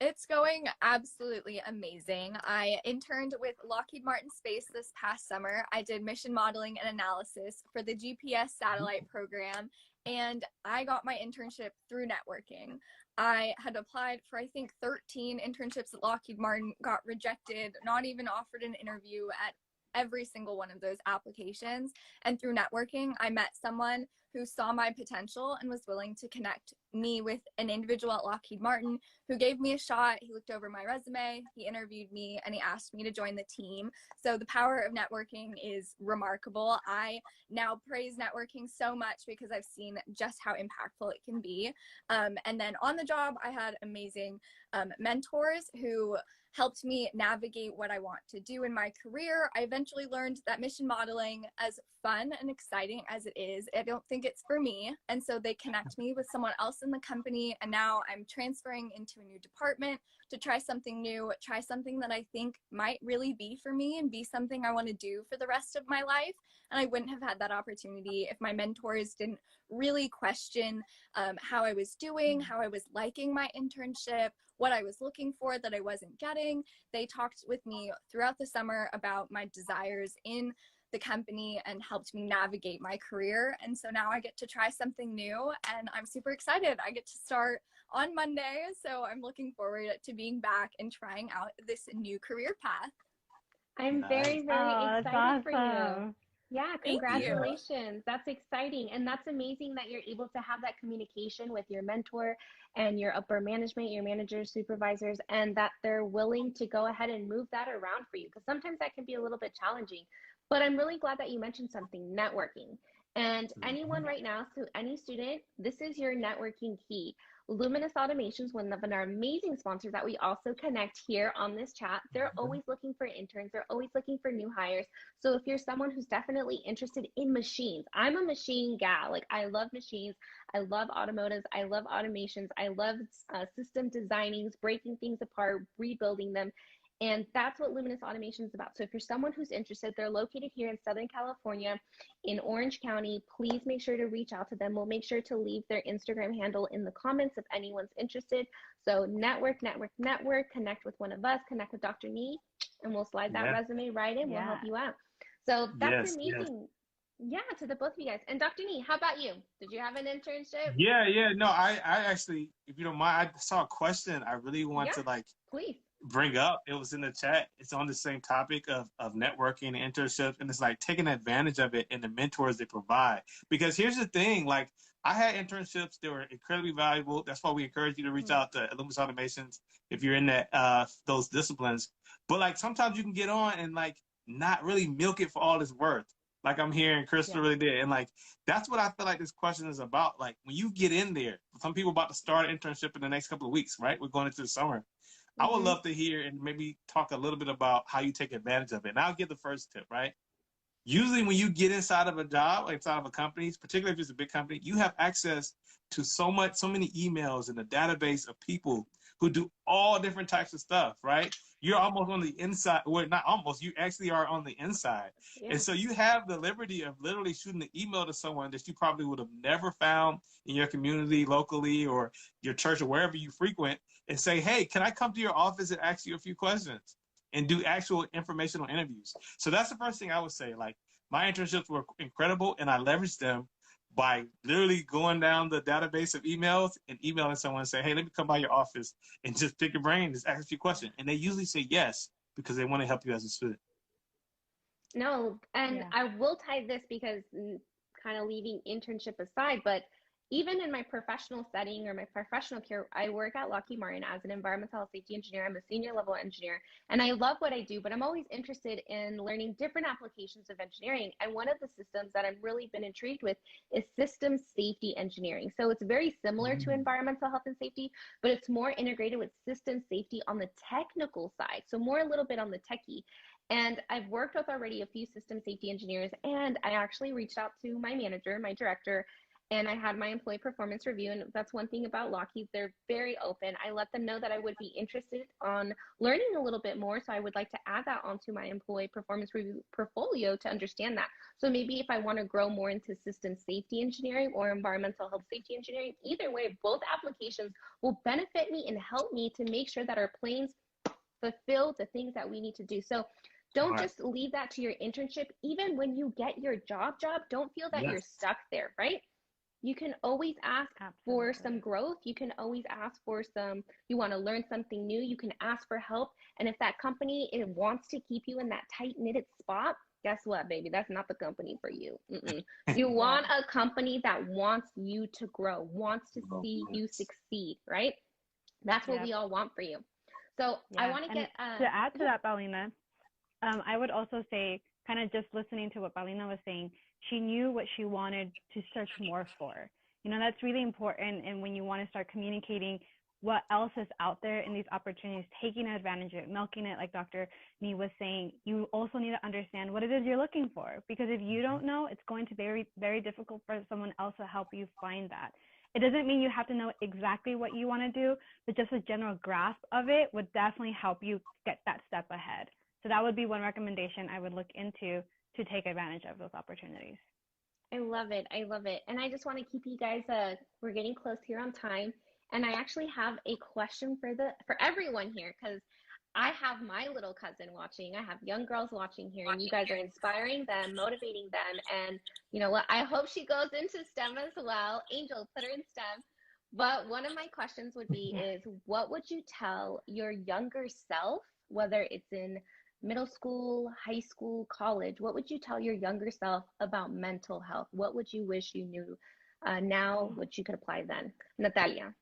E: It's going absolutely amazing. I interned with Lockheed Martin Space this past summer. I did mission modeling and analysis for the GPS satellite program, and I got my internship through networking. I had applied for, I think, 13 internships at Lockheed Martin, got rejected, not even offered an interview at every single one of those applications. And through networking, I met someone who saw my potential and was willing to connect me with an individual at Lockheed Martin who gave me a shot. He looked over my resume, he interviewed me, and he asked me to join the team. So the power of networking is remarkable. I now praise networking so much because I've seen just how impactful it can be. And then on the job, I had amazing mentors who helped me navigate what I want to do in my career. I eventually learned that mission modeling, as fun and exciting as it is, I don't think it's for me. And so they connect me with someone else in the company. And now I'm transferring into a new department to try something new, try something that I think might really be for me and be something I want to do for the rest of my life. And I wouldn't have had that opportunity if my mentors didn't really question how I was doing, how I was liking my internship, what I was looking for that I wasn't getting. They talked with me throughout the summer about my desires in the company and helped me navigate my career. And so now I get to try something new, and I'm super excited. I get to start on Monday, so I'm looking forward to being back and trying out this new career path.
B: I'm very, very excited for you. Yeah,
E: Thank
B: congratulations.
E: you.
B: That's exciting. And that's amazing that you're able to have that communication with your mentor and your upper management, your managers, supervisors, and that they're willing to go ahead and move that around for you, because sometimes that can be a little bit challenging. But I'm really glad that you mentioned something, networking. And anyone right now, so any student, this is your networking key. Lumis Automation is one of our amazing sponsors that we also connect here on this chat. They're always looking for interns. They're always looking for new hires. So if you're someone who's definitely interested in machines, I'm a machine gal. Like, I love machines. I love automotives. I love automations. I love system designings, breaking things apart, rebuilding them. And that's what Lumis Automation is about. So if you're someone who's interested, they're located here in Southern California in Orange County. Please make sure to reach out to them. We'll make sure to leave their Instagram handle in the comments if anyone's interested. So network, connect with one of us, connect with Dr. Nee, and we'll slide that resume right in. We'll help you out. So that's amazing. Yeah, to the both of you guys. And Dr. Nee, how about you? Did you have an internship?
A: No, I actually, if you don't mind, I saw a question I really want to
B: please
A: bring up. It was in the chat. It's on the same topic of networking and internships, and it's like taking advantage of it and the mentors they provide. Because here's the thing, like, I had internships that were incredibly valuable. That's why we encourage you to reach out to Lumis Automations if you're in that those disciplines. But like, sometimes you can get on and like not really milk it for all it's worth. Like I'm hearing Krystal really did. And like, that's what I feel like this question is about. Like, when you get in there, some people about to start an internship in the next couple of weeks, right? We're going into the summer. I would love to hear and maybe talk a little bit about how you take advantage of it. And I'll give the first tip, right? Usually when you get inside of a job, inside of a company, particularly if it's a big company, you have access to so many emails in a database of people who do all different types of stuff, right? You're almost on the inside. Well, not almost, you actually are on the inside. And so you have the liberty of literally shooting an email to someone that you probably would have never found in your community, locally, or your church, or wherever you frequent, and say, hey, can I come to your office and ask you a few questions and do actual informational interviews? So that's the first thing I would say. Like, my internships were incredible, and I leveraged them by literally going down the database of emails and emailing someone and say, hey, let me come by your office and just pick your brain, just ask a few questions. And they usually say yes, because they want to help you as a student.
B: No, and I will tie this, because kind of leaving internship aside, but even in my professional setting or my professional career, I work at Lockheed Martin as an environmental health safety engineer. I'm a senior level engineer and I love what I do, but I'm always interested in learning different applications of engineering. And one of the systems that I've really been intrigued with is system safety engineering. So it's very similar to environmental health and safety, but it's more integrated with system safety on the technical side. So more a little bit on the techie. And I've worked with already a few system safety engineers, and I actually reached out to my manager, my director, and I had my employee performance review. And that's one thing about Lockheed, they're very open. I let them know that I would be interested on learning a little bit more. So I would like to add that onto my employee performance review portfolio to understand that. So maybe if I want to grow more into system safety engineering or environmental health safety engineering, either way, both applications will benefit me and help me to make sure that our planes fulfill the things that we need to do. So don't just leave that to your internship. Even when you get your job, don't feel that you're stuck there, right? You can always ask for some growth. You can always ask for you want to learn something new. You can ask for help. And if that company, it wants to keep you in that tight knitted spot, guess what, baby? That's not the company for you. You want a company that wants you to grow, wants to see you succeed, right? That's what we all want for you. So I want to get
D: to add to that, Paulina, I would also say, kind of just listening to what Paulina was saying, she knew what she wanted to search more for. You know, that's really important. And when you want to start communicating what else is out there in these opportunities, taking advantage of it, milking it, like Dr. Nee was saying, you also need to understand what it is you're looking for. Because if you don't know, it's going to be very, very difficult for someone else to help you find that. It doesn't mean you have to know exactly what you want to do, but just a general grasp of it would definitely help you get that step ahead. So that would be one recommendation I would look into to take advantage of those opportunities.
B: I love it. I love it. And I just want to keep you guys, we're getting close here on time. And I actually have a question for everyone here, because I have my little cousin watching. I have young girls watching here, and you guys are inspiring them, motivating them. And you know what? I hope she goes into STEM as well. Angel, put her in STEM. But one of my questions would be is, what would you tell your younger self, whether it's in middle school, high school, college, what would you tell your younger self about mental health? What would you wish you knew now, which you could apply then? Natalia.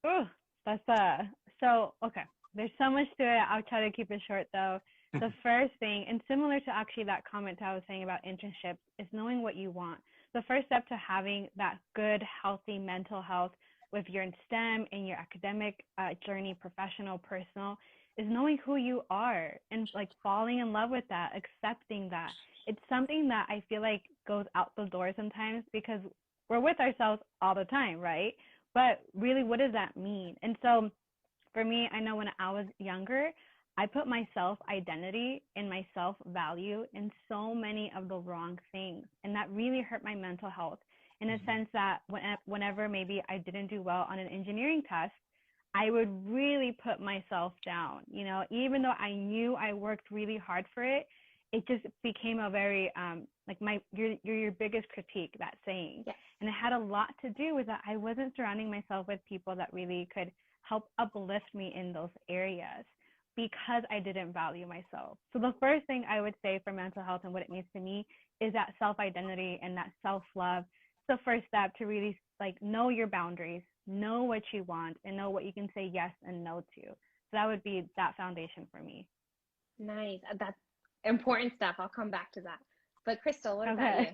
D: Oh, that's okay. There's so much to it. I'll try to keep it short though. The first thing, and similar to actually that comment I was saying about internships, is knowing what you want. The first step to having that good, healthy mental health, if you're in STEM, in your academic journey, professional, personal, is knowing who you are and like falling in love with that, accepting that. It's something that I feel like goes out the door sometimes because we're with ourselves all the time, right? But really, what does that mean? And so for me, I know when I was younger, I put my self-identity and my self-value in so many of the wrong things. And that really hurt my mental health in a sense that whenever maybe I didn't do well on an engineering test, I would really put myself down, you know, even though I knew I worked really hard for it. It just became a very, you're your biggest critique, that saying. Yes. And it had a lot to do with that. I wasn't surrounding myself with people that really could help uplift me in those areas because I didn't value myself. So the first thing I would say for mental health and what it means to me is that self-identity and that self-love. It's the first step to really know your boundaries, know what you want, and know what you can say yes and no to. So that would be that foundation for me.
B: Nice. That's important stuff. I'll come back to that. But Krystal, what about you?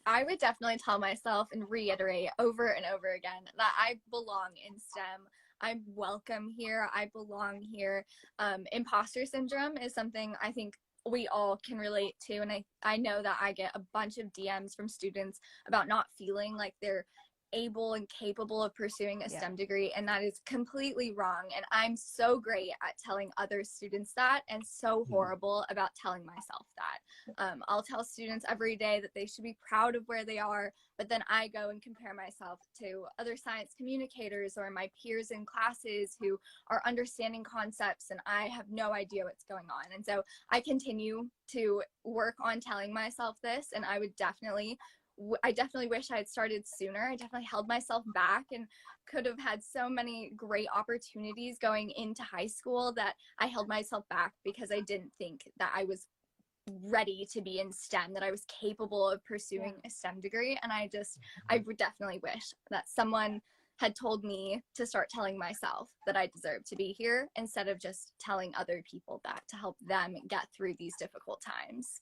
E: I would definitely tell myself and reiterate over and over again that I belong in STEM. I'm welcome here. I belong here. Imposter syndrome is something I think we all can relate to. And I know that I get a bunch of DMs from students about not feeling like they're able and capable of pursuing a STEM degree, and that is completely wrong. And I'm so great at telling other students that, and so horrible about telling myself that. I'll tell students every day that they should be proud of where they are, but then I go and compare myself to other science communicators or my peers in classes who are understanding concepts, and I have no idea what's going on. And so I continue to work on telling myself this, and I definitely wish I had started sooner. I definitely held myself back and could have had so many great opportunities going into high school that I held myself back because I didn't think that I was ready to be in STEM, that I was capable of pursuing a STEM degree. And I would definitely wish that someone had told me to start telling myself that I deserve to be here, instead of just telling other people that, to help them get through these difficult times.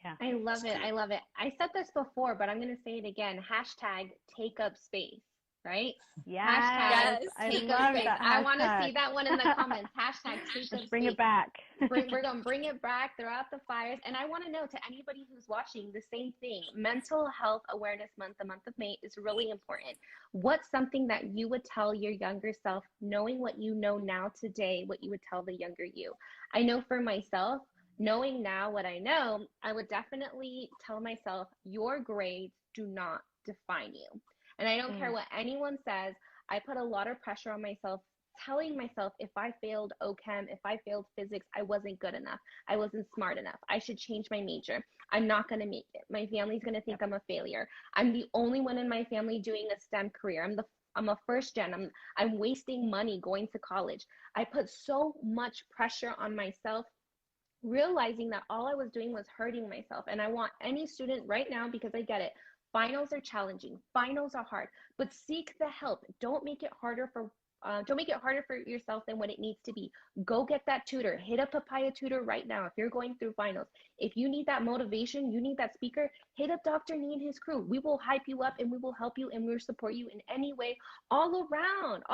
D: Yeah.
B: I love it. I love it. I said this before, but I'm going to say it again. Hashtag take up space, right?
D: Yes.
B: Hashtag
D: I
B: take
D: love
B: up space.
D: that
B: I want to
D: hashtag.
B: see that one in the comments. Hashtag take up
D: Let's bring
B: space.
D: it back.
B: We're going to bring it back, throw out the fires. And I want to know, to anybody who's watching, the same thing. Mental Health Awareness Month, the month of May, is really important. What's something that you would tell your younger self, knowing what you know now today, what you would tell the younger you? I know for myself, knowing now what I know, I would definitely tell myself, your grades do not define you. And I don't care what anyone says. I put a lot of pressure on myself, telling myself if I failed OChem, if I failed physics, I wasn't good enough. I wasn't smart enough. I should change my major. I'm not going to make it. My family's going to think I'm a failure. I'm the only one in my family doing a STEM career. I'm a first gen. I'm wasting money going to college. I put so much pressure on myself, realizing that all I was doing was hurting myself. And I want any student right now, because I get it, finals are challenging, finals are hard, but seek the help. Don't make it harder for yourself than what it needs to be. Go get that tutor. Hit a Papaya tutor right now if you're going through finals. If you need that motivation, you need that speaker, hit up Dr. Nee and his crew. We will hype you up and we will help you and we'll support you in any way, all around.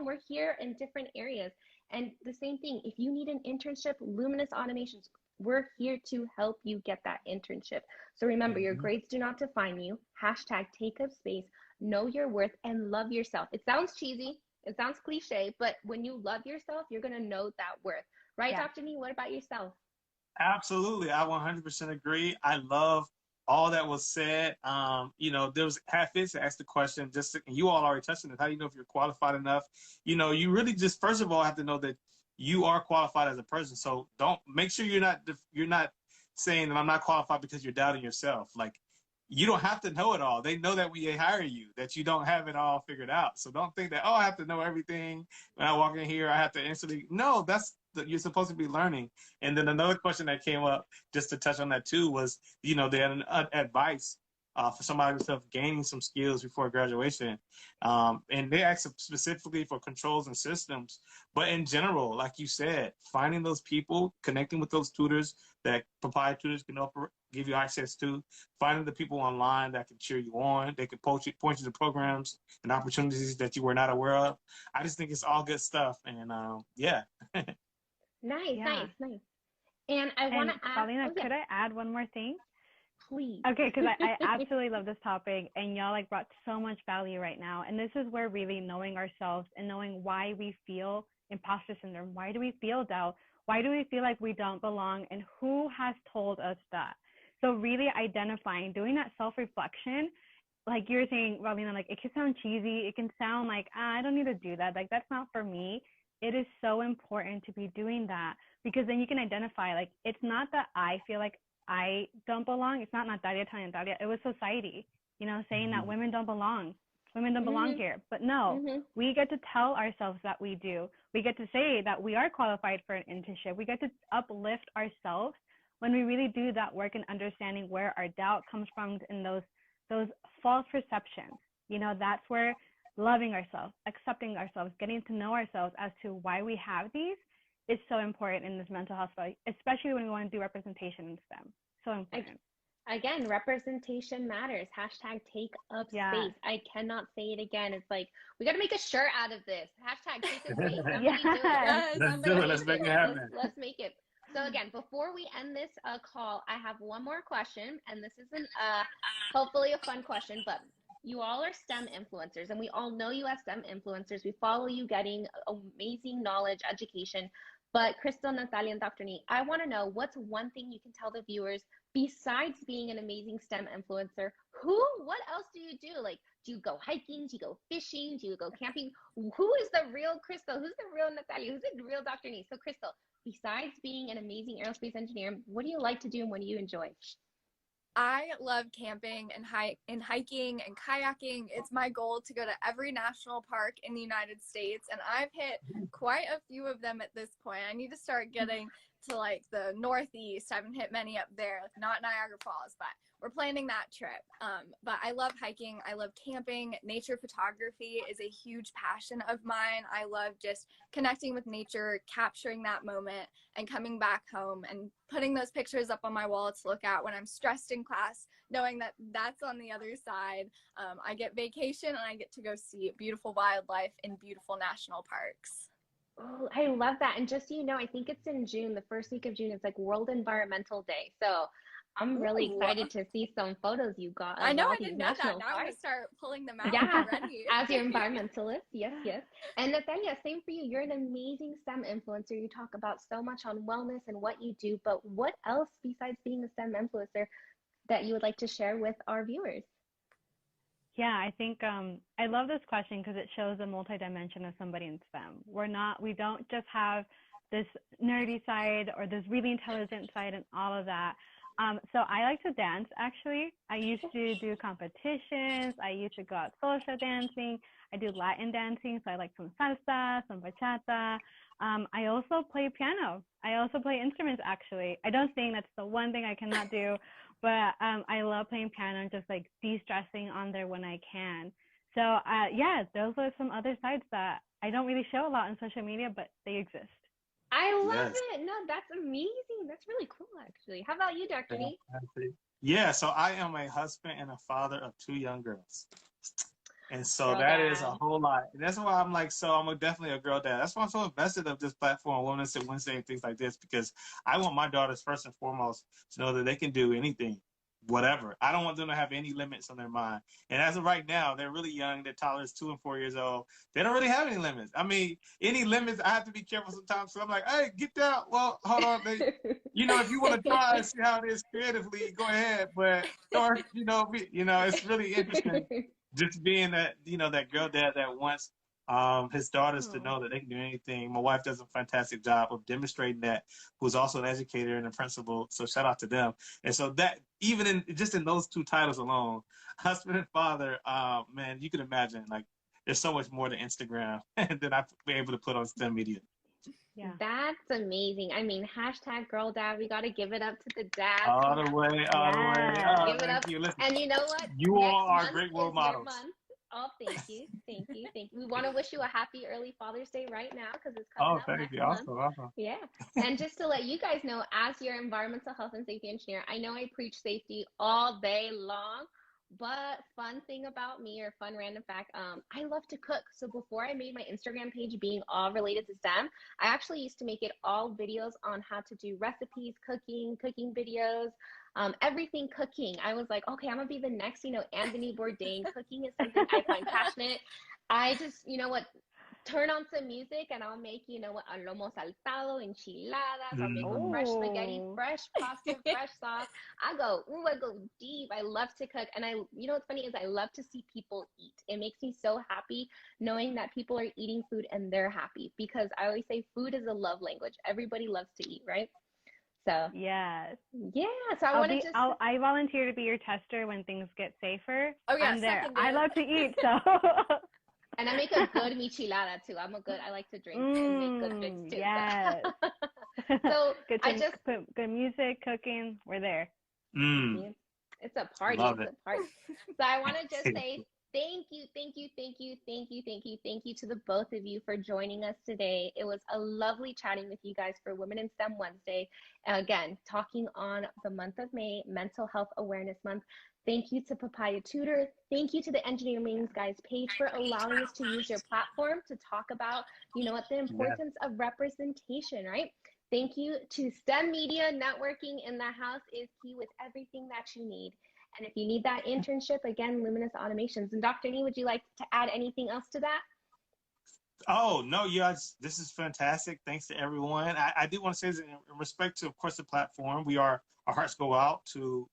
B: We're here in different areas. And the same thing, if you need an internship, Lumis Automation, we're here to help you get that internship. So remember, your grades do not define you. Hashtag take up space, know your worth, and love yourself. It sounds cheesy, it sounds cliche, but when you love yourself, you're going to know that worth. Right, Dr. Nee, what about yourself?
A: Absolutely. I 100% agree. I love all that was said. There was Half-Fits asked the question, and you all already touched on it. How do you know if you're qualified enough? You really just, first of all, have to know that you are qualified as a person. So don't, make sure you're not saying that I'm not qualified because you're doubting yourself. Like, you don't have to know it all. They know that when they hire you, that you don't have it all figured out. So don't think that, oh, I have to know everything. When I walk in here, I have to instantly. No, you're supposed to be learning. And then another question that came up, just to touch on that too, was, they had an advice for somebody who's gaining some skills before graduation. And they asked specifically for controls and systems. But in general, like you said, finding those people, connecting with those tutors that Papaya tutors can give you access to, finding the people online that can cheer you on, they can point you to programs and opportunities that you were not aware of. I just think it's all good stuff. And yeah.
B: Nice. And I want to add,
D: Paulina, could I add one more thing?
B: Please.
D: Okay, because I absolutely love this topic, and y'all brought so much value right now. And this is where really knowing ourselves and knowing why we feel imposter syndrome, why do we feel doubt, why do we feel like we don't belong, and who has told us that? So really identifying, doing that self-reflection, like you're saying, Paulina, it can sound cheesy, it can sound like, I don't need to do that, that's not for me. It is so important to be doing that, because then you can identify, it's not that I feel like I don't belong. It's not Natalia telling Natalia. It was society, saying that women don't belong. Women don't belong here. But no, we get to tell ourselves that we do. We get to say that we are qualified for an internship. We get to uplift ourselves when we really do that work and understanding where our doubt comes from and those false perceptions. That's where loving ourselves, accepting ourselves, getting to know ourselves as to why we have these is so important in this mental health fight, especially when we want to do representation in STEM. So important.
B: Again, representation matters. Hashtag take up space. I cannot say it again. It's like, we got to make a shirt out of this. Hashtag take up space. Somebody do it.
A: Let's do it. Let's make it happen.
B: Let's make it. So again, before we end this call, I have one more question, and this isn't hopefully a fun question, but you all are STEM influencers, and we all know you as STEM influencers. We follow you getting amazing knowledge, education. But Krystal, Natalia, and Dr. Nee, I want to know, what's one thing you can tell the viewers besides being an amazing STEM influencer? What else do you do? Do you go hiking? Do you go fishing? Do you go camping? Who is the real Krystal? Who's the real Natalia? Who's the real Dr. Nee? So Krystal, besides being an amazing aerospace engineer, what do you like to do and what do you enjoy?
E: I love camping and hiking and kayaking. It's my goal to go to every national park in the United States, and I've hit quite a few of them at this point. I need to start getting to like the Northeast. I haven't hit many up there, like not Niagara Falls, but we're planning that trip. But I love hiking. I love camping. Nature photography is a huge passion of mine. I love just connecting with nature, capturing that moment, and coming back home and putting those pictures up on my wall to look at when I'm stressed in class, knowing that that's on the other side. I get vacation and I get to go see beautiful wildlife in beautiful national parks.
B: Oh, I love that. And just so you know, I think it's in June, the first week of June. It's like World Environmental Day. So I'm really excited to see some photos you got of
E: I know
B: all
E: I
B: these
E: didn't know that.
B: national
E: Now I'm
B: parks.
E: gonna start pulling them out
B: Yeah,
E: already.
B: as your environmentalist. Yes, yes. And Natalia, same for you. You're an amazing STEM influencer. You talk about so much on wellness and what you do, but what else besides being a STEM influencer that you would like to share with our viewers?
D: Yeah, I think I love this question because it shows a multi-dimension of somebody in STEM. We don't just have this nerdy side or this really intelligent side and all of that. So I like to dance, actually. I used to do competitions. I used to go out social dancing. I do Latin dancing, so I like some salsa, some bachata. I also play piano. I also play instruments, actually. I don't sing. That's the one thing I cannot do. But I love playing piano and just like de-stressing on there when I can. So yeah, those are some other sides that I don't really show a lot on social media, but they exist.
B: I love it. No, that's amazing. That's really cool, actually. How about you, Dr. D?
A: Yeah, so I am a husband and a father of 2 young girls. And so
B: Girl
A: that
B: dad.
A: is a whole lot. And that's why I'm like, so I'm definitely a girl dad. That's why I'm so invested of this platform, Women's at Wednesday and things like this, because I want my daughters first and foremost to know that they can do anything, whatever. I don't want them to have any limits on their mind. And as of right now, they're really young. Their toddlers 2 and 4 years old. They don't really have any limits. I mean, any limits, I have to be careful sometimes. So I'm like, hey, get down. Well, hold on. You know, if you want to try and see how it is creatively, go ahead. But, or, it's really interesting. Just being that, that girl dad that wants his daughters to know that they can do anything. My wife does a fantastic job of demonstrating that, who's also an educator and a principal. So shout out to them. And so that, even in those 2 titles alone, husband and father, man, you can imagine, like, there's so much more to Instagram than I've been able to put on STEMedia.
D: Yeah.
B: That's amazing. I mean, hashtag girl dad. We got to give it up to the dads.
A: All the way, all the way. Oh,
B: give it up.
A: you. Listen,
B: and you know what?
A: You all are great role models.
B: Oh, thank you. Thank you. Thank you. We want to wish you a happy early Father's Day right now because it's coming up next month.
A: Awesome.
B: Yeah. And just to let you guys know, as your environmental health and safety engineer, I know I preach safety all day long, but fun thing about me, or fun random fact, I love to cook. So before I made my Instagram page being all related to STEM, I actually used to make it all videos on how to do recipes, cooking videos, everything cooking. I was like, okay, I'm gonna be the next, Anthony Bourdain. Cooking is something I find passionate. I just, turn on some music and I'll make, a lomo saltado, enchiladas. I'll make a fresh spaghetti, fresh pasta, fresh sauce. I go deep. I love to cook. And what's funny is I love to see people eat. It makes me so happy knowing that people are eating food and they're happy, because I always say food is a love language. Everybody loves to eat, right? So
D: yes.
B: Yeah. So
D: I volunteer to be your tester when things get safer.
E: Oh yeah,
D: I'm there. I love to eat, so
B: and I make a good michelada too. I like to drink and make good drinks too.
D: Yes.
B: So
D: good music, cooking, we're there.
B: It's a party.
A: Love
B: it's
A: it.
B: a party. So I want to just say thank you to the both of you for joining us today. It was a lovely chatting with you guys for Women in STEM Wednesday. Again, talking on the month of May, Mental Health Awareness Month. Thank you to Papaya Tutor. Thank you to the Engineering Meetings Guys page for allowing us to use your platform to talk about, the importance of representation, right? Thank you to STEMedia. Networking in the house is key with everything that you need. And if you need that internship, again, Lumis Automations. And Dr. Nee, would you like to add anything else to that?
A: Oh, no, yes, this is fantastic. Thanks to everyone. I do want to say this in respect to, of course, the platform. Our hearts go out to,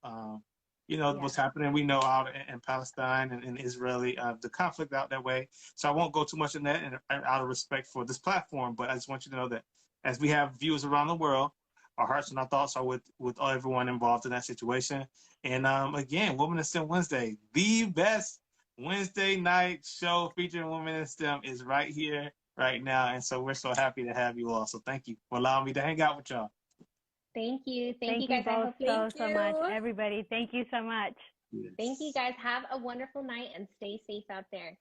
A: what's happening. We know out in Palestine and in Israeli, the conflict out that way. So I won't go too much in that out of respect for this platform. But I just want you to know that as we have viewers around the world, our hearts and our thoughts are with everyone involved in that situation. And again, Women in STEM Wednesday, the best Wednesday night show featuring women in STEM is right here, right now. And so we're so happy to have you all. So thank you for allowing me to hang out with y'all.
B: Thank you.
D: Thank
B: you
D: you
B: guys. I
D: both
B: hope
D: so much, everybody. Thank you so much.
A: Yes.
B: Thank you guys. Have a wonderful night and stay safe out there.